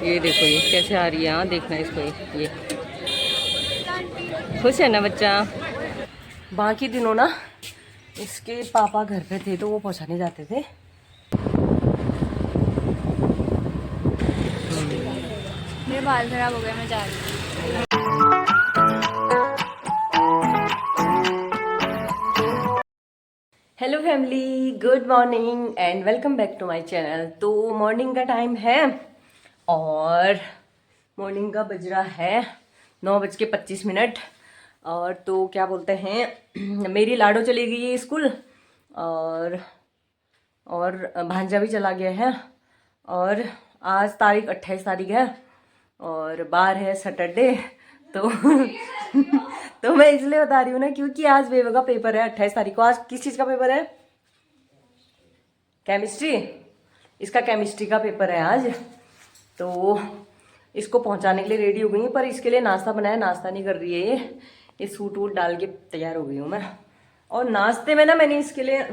ये देखो ये कैसे आ रही है। हाँ देखना इसको, ये खुश है ना बच्चा। बाकी दिनों ना इसके पापा घर पे थे तो वो पहुंचाने जाते थे। मेरे बाल खराब हो गए, मैं जा रही हूँ। Hello family, good morning and welcome back to my channel. तो मॉर्निंग का टाइम है और मॉर्निंग का बज रहा है 9:25। और तो क्या बोलते हैं, मेरी लाडो चली गई है स्कूल और भांजा भी चला गया है। और आज तारीख 28 तारीख है और बाहर है सैटरडे। तो तो मैं इसलिए बता रही हूँ ना क्योंकि आज वेव का पेपर है 28 तारीख को। आज किस चीज़ का पेपर है? केमिस्ट्री। इसका केमिस्ट्री का पेपर है आज। तो इसको पहुंचाने के लिए रेडी हो गई हूँ, पर इसके लिए नाश्ता बनाया, नाश्ता नहीं कर रही है ये सूट वूट डाल के तैयार हो गई हूँ मैं। और नाश्ते में ना मैंने इसके लिए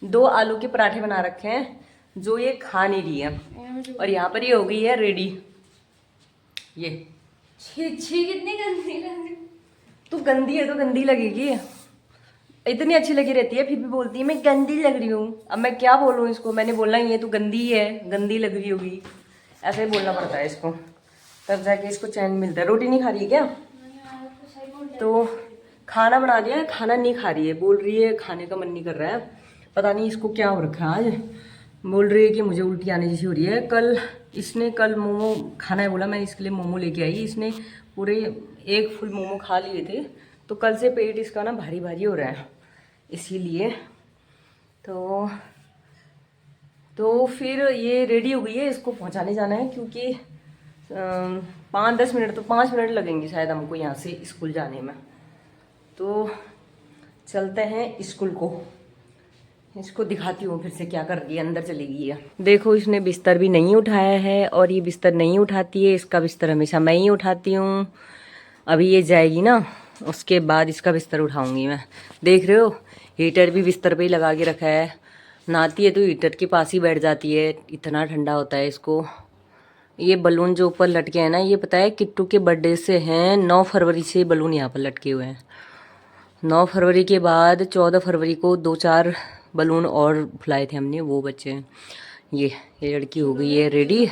2 आलू के पराठे बना रखे हैं जो ये खा नहीं रही है। और यहाँ पर ये हो गई है रेडी। ये छी कितनी गंदी लग रही। तू गंदी है तो गंदी लगेगी, इतनी अच्छी लगी रहती है फिर भी बोलती है मैं गंदी लग रही हूँ। अब मैं क्या बोलूँ इसको, मैंने बोलना ही है तू गंदी है, गंदी लग रही होगी, ऐसे ही बोलना पड़ता है इसको, तब जाके इसको चैन मिलता है। रोटी नहीं खा रही है क्या? तो खाना बना दिया, खाना नहीं खा रही है, बोल रही है खाने का मन नहीं कर रहा है। पता नहीं इसको क्या हो रखा है आज। बोल रही है कि मुझे उल्टी आने जैसी हो रही है। कल मोमो खाना है बोला, मैं इसके लिए मोमो लेके आई। इसने पूरे 1 फुल मोमो खा लिए थे, तो कल से पेट इसका ना भारी भारी हो रहा है इसीलिए। तो फिर ये रेडी हो गई है, इसको पहुंचाने जाना है क्योंकि 5-10 मिनट, तो 5 मिनट लगेंगे शायद हमको यहाँ से स्कूल जाने में। तो चलते हैं स्कूल को, इसको दिखाती हूँ फिर से क्या कर रही है। अंदर चली गई है। देखो इसने बिस्तर भी नहीं उठाया है और ये बिस्तर नहीं उठाती है, इसका बिस्तर हमेशा मैं ही उठाती हूँ। अभी ये जाएगी ना उसके बाद इसका बिस्तर उठाऊंगी मैं। देख रहे हो हीटर भी बिस्तर पे ही लगा के रखा है। नहाती है तो हीटर के पास ही बैठ जाती है, इतना ठंडा होता है इसको। ये बलून जो ऊपर लटके हैं ना, ये पता है किट्टू के बर्थडे से हैं। 9 फरवरी से बलून यहाँ पर लटके हुए हैं। 9 फरवरी के बाद 14 फरवरी को 2-4 बलून और फुलाए थे हमने, वो बच्चे हैं। ये लड़की हो गई है रेडी।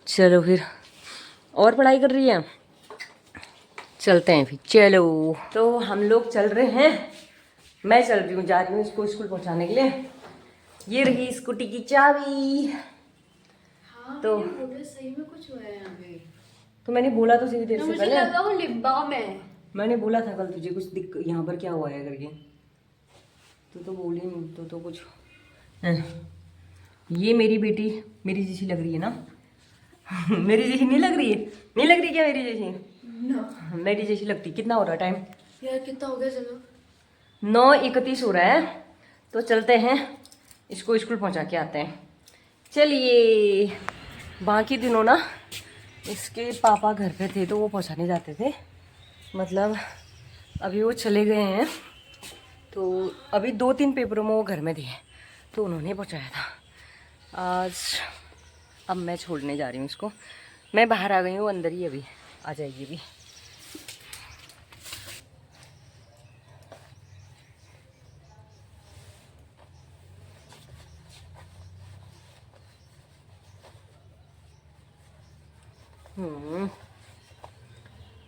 चलो फिर, और पढ़ाई कर रही है, चलते हैं फिर। चलो तो हम लोग चल रहे हैं, मैं चल रही हूँ, जा रही हूँ इसको स्कूल पहुँचाने के लिए। ये रही स्कूटी की चाबी। हाँ, तो सही में कुछ हुआ है यहाँ पे। तो मैंने बोला तो सही देर से मुझे पहले, लगा वो लिप बाम है। मैंने बोला था कल तुझे कुछ यहाँ पर क्या हुआ है करके, तू तो बोली नहीं तो कुछ। ये मेरी बेटी मेरी जैसी लग रही है ना? मेरी जैसी नहीं लग रही है? नहीं लग रही क्या मेरी जैसी? No. मेरी जैसी लगती। कितना हो रहा टाइम? यार कितना हो गया, चलो 9:31 हो रहा है। तो चलते हैं इसको स्कूल पहुंचा के आते हैं। चलिए। बाकी दिनों ना इसके पापा घर पे थे तो वो पहुंचाने जाते थे, मतलब अभी वो चले गए हैं। तो अभी 2-3 पेपरों में वो घर में थे तो उन्होंने पहुंचाया था आज। अब मैं छोड़ने जा रही हूँ इसको, मैं बाहर आ गई हूँ, अंदर ही अभी आ जाएगी अभी।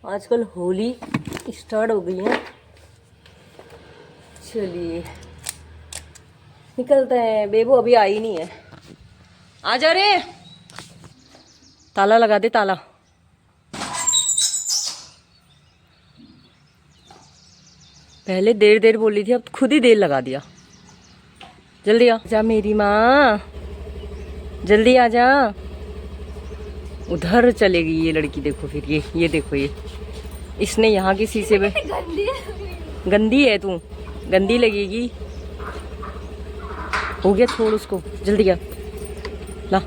आजकल होली स्टार्ट हो गई है। चलिए निकलते हैं। बेबू अभी आई नहीं है, आ जा रे, ताला लगा दे, ताला। पहले देर देर बोली थी, अब खुद ही देर लगा दिया। जल्दी आ जा मेरी माँ, जल्दी आ जा। उधर चलेगी ये लड़की, देखो फिर ये देखो ये इसने यहाँ के शीशे पे। गंदी है तू, गंदी लगेगी। हो गया, छोड़ उसको, जल्दी आ, ला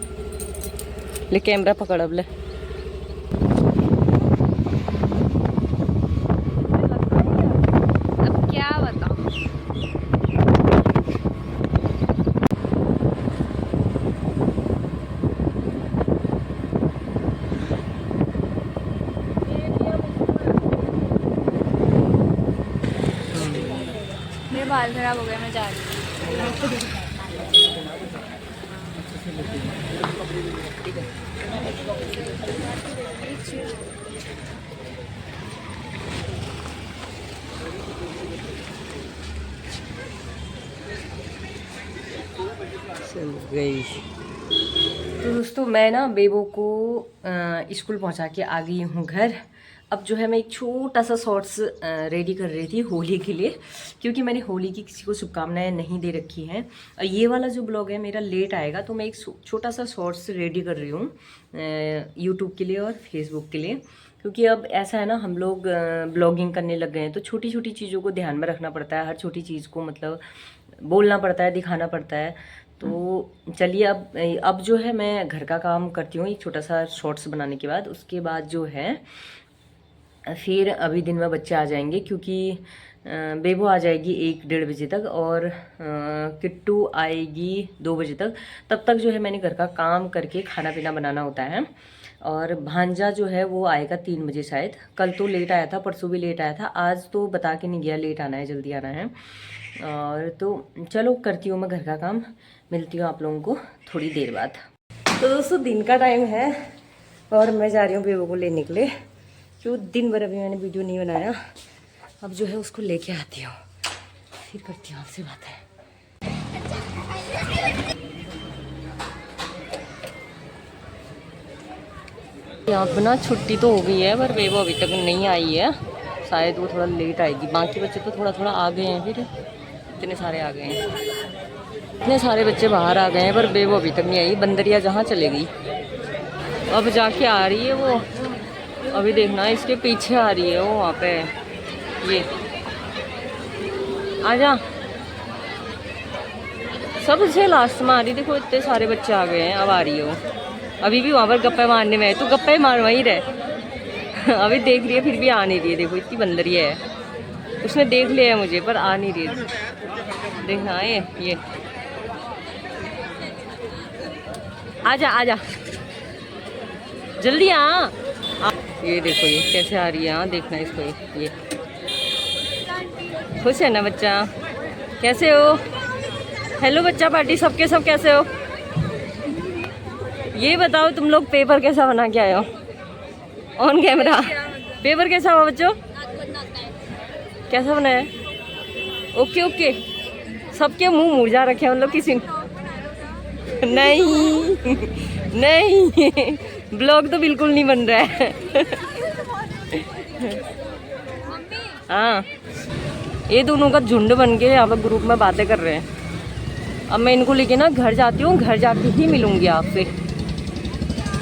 ले कैमरा पकड़ अब ले। अब क्या बताऊं। बाल खराब हो गए, मैं जा रही हूँ। चल गई। तो दोस्तों मैं ना बेबो को स्कूल पहुंचा के आ गई हूँ घर। अब जो है मैं एक छोटा सा शॉर्ट्स रेडी कर रही थी होली के लिए, क्योंकि मैंने होली की किसी को शुभकामनाएं नहीं दे रखी हैं। और ये वाला जो ब्लॉग है मेरा लेट आएगा, तो मैं एक छोटा सा शॉर्ट्स रेडी कर रही हूँ यूट्यूब के लिए और फेसबुक के लिए। क्योंकि अब ऐसा है ना, हम लोग ब्लॉगिंग करने लग गए हैं, तो छोटी छोटी चीज़ों को ध्यान में रखना पड़ता है। हर छोटी चीज़ को मतलब बोलना पड़ता है, दिखाना पड़ता है। तो चलिए अब जो है मैं घर का काम करती हूँ एक छोटा सा शॉर्ट्स बनाने के बाद। उसके बाद जो है फिर अभी दिन में बच्चे आ जाएंगे, क्योंकि बेबो आ जाएगी 1-1:30 बजे तक और किट्टू आएगी 2 बजे तक। तब तक जो है मैंने घर का काम करके खाना पीना बनाना होता है। और भांजा जो है वो आएगा 3 बजे शायद। कल तो लेट आया था, परसों भी लेट आया था, आज तो बता के नहीं गया लेट आना है, जल्दी आना है। और तो चलो करती हूँ मैं घर का काम, मिलती हूँ आप लोगों को थोड़ी देर बाद। तो दोस्तों दिन का टाइम है और मैं जा रही हूँ बेबो को लेने के लिए, क्यों दिन भर अभी मैंने वीडियो नहीं बनाया। अब जो है उसको लेके आती हूँ, फिर करती हूँ आपसे बातें। यहाँ पर ना छुट्टी तो हो गई है, पर बेबो अभी तक नहीं आई है, शायद वो थोड़ा लेट आएगी। बाकी बच्चे तो थोड़ा थोड़ा आ गए हैं, फिर इतने सारे आ गए हैं, इतने सारे बच्चे बाहर आ गए हैं, पर बेबो अभी तक नहीं आई। बंदरिया जहाँ चले गई, अब जाके आ रही है वो। अभी देखना इसके पीछे आ रही है वो, वहाँ पे ये आजा। सबसे लास्ट में आ रही, देखो इतने सारे बच्चे आ गए हैं, अब आ रही है वो। अभी भी वहाँ पर गप्पे मारने में है, तो गप्पे मार वहीं रहे। अभी देख रही है फिर भी आ नहीं रही है, देखो इतनी बंदरिया है। उसने देख लिया है मुझे, पर आ नहीं रही है। देखना ये आजा आजा जल्दी आ। ये देखो ये कैसे आ रही है, हाँ देखना इसको। ये खुश है ना बच्चा? कैसे हो? हेलो बच्चा पार्टी, सबके सब कैसे हो? ये बताओ तुम लोग पेपर कैसा बना के आए हो ऑन कैमरा? पेपर कैसा हुआ बच्चों? कैसा बना है? Okay okay. सबके मुंह मुरझा रखे हैं, मतलब किसी नहीं नहीं ब्लॉग तो बिल्कुल नहीं बन रहा है। हाँ ये दोनों का झुंड बन के यहाँ पर ग्रुप में बातें कर रहे हैं। अब मैं इनको लेके ना घर जाती हूँ, घर जाके ही मिलूंगी आपसे,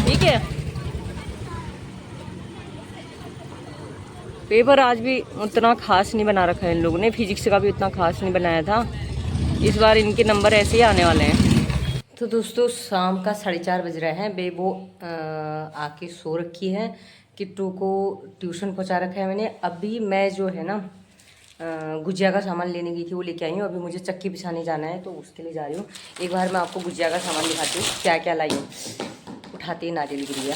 ठीक है? पेपर आज भी उतना खास नहीं बना रखा है इन लोगों ने, फिजिक्स का भी उतना खास नहीं बनाया था। इस बार इनके नंबर ऐसे ही आने वाले हैं। तो दोस्तों शाम का 4:30 बज रहे हैं। बेबो आके सो रखी है, किट्टू को ट्यूशन पहुंचा रखा है मैंने। अभी मैं जो है ना गुजिया का सामान लेने गई थी, वो लेके आई हूँ। अभी मुझे चक्की पिसाने जाना है, तो उसके लिए जा रही हूँ। एक बार मैं आपको गुजिया का सामान दिखाती हूँ क्या क्या लाई हूँ। उठाते ही नारियल गिर गया।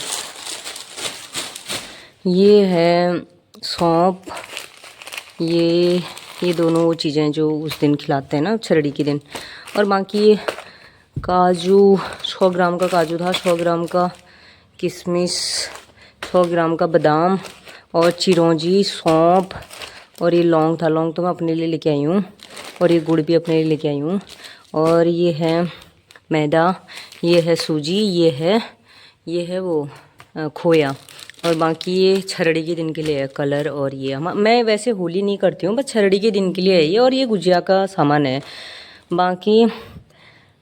ये है सौंफ, ये दोनों वो चीज़ें जो उस दिन खिलाते हैं ना छरड़ी के दिन। और बाकी ये काजू, 100 ग्राम का काजू था, 100 ग्राम का किशमिश, 100 ग्राम का बादाम और चिरौंजी, सौंफ, और ये लौंग था। लौंग तो मैं अपने लिए लेके आई हूँ, और ये गुड़ भी अपने लिए लेके आई हूँ। और ये है मैदा, ये है सूजी, ये है वो खोया। और बाकी ये छरड़ी के दिन के लिए है कलर। और ये मैं वैसे होली नहीं करती हूँ, बस छरड़ी के दिन के लिए है ये। और ये गुजिया का सामान है। बाकी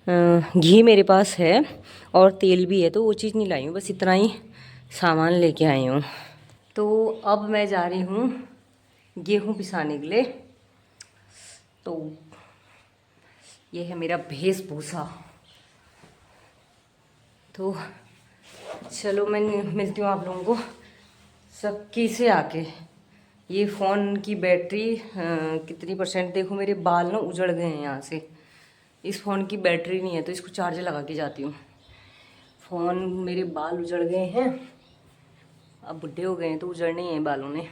घी मेरे पास है और तेल भी है, तो वो चीज़ नहीं लाई हूँ, बस इतना ही सामान लेके आई हूँ। तो अब मैं जा रही हूँ गेहूँ पिसाने के लिए। तो ये है मेरा वेशभूषा। तो चलो मैं मिलती हूँ आप लोगों को चक्की से आके। ये फ़ोन की बैटरी कितनी % देखो, मेरे बाल ना उजड़ गए हैं यहाँ से। इस फ़ोन की बैटरी नहीं है, तो इसको चार्जर लगा के जाती हूँ। फ़ोन मेरे बाल उजड़ गए हैं, अब बुढ़े हो गए हैं तो उजड़ने ही हैं बालों ने।